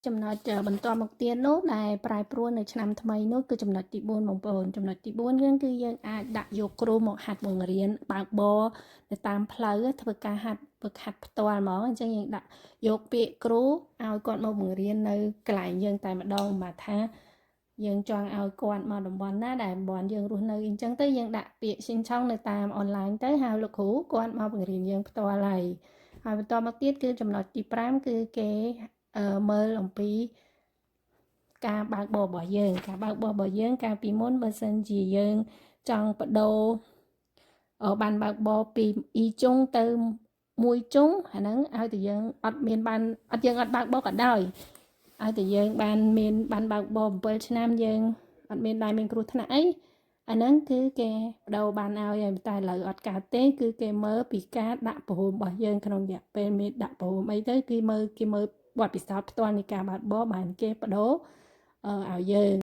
ចំណុចបន្ទាប់មកទៀតនោះដែលប្រែប្រួលនៅឆ្នាំថ្មីនោះគឺចំណុចទី4បងប្អូនចំណុចទី4គឺយើងអាចដាក់យកគ្រូមកហាត់បង្រៀនបើកបរទៅតាមផ្លូវធ្វើការហាត់ฝึกហាត់ផ្ទាល់ហ្មងអញ្ចឹងយើងដាក់យកពាក្យគ្រូឲ្យគាត់មកបង្រៀននៅកន្លែងយើងតែម្ដងបើថាយើងចង់ឲ្យគាត់មកតំបន់ណាដែលតំបន់យើងរស់នៅអញ្ចឹងទៅយើងដាក់ពាក្យស៊ីនឆុងនៅតាមអនឡាញទៅហៅលោកគ្រូគាត់មកបង្រៀនយើងផ្ទាល់ហើយបន្តមកទៀតគឺចំណុចទី5គឺគេមើលអំពីការបើកបររបស់យើងការបើកបររបស់យើងកាលពីមុនបើសិនជាយើងចង់បដូរបានបើកបរពី E ជុងទៅ1ជុងអាហ្នឹងឲ្យតែយើងអត់យើងអត់បើកបរក៏ដោយឲ្យតែយើងបានបើកបរ7ឆ្នាំយើងអត់មានគ្រោះថ្នាក់អីអាហ្នឹងគឺគេបដូរបានឲ្យតែឥឡូវអត់កើតទេគឺគេមើលពីការដាក់ប្រហូមរបស់យើងក្នុងរយៈពេលមានដាក់ប្រហូមអីទៅគេមើលបទពិសោធន៍ផ្ទាល់នៃការបើកបរបានគេបដូរឲ្យយើង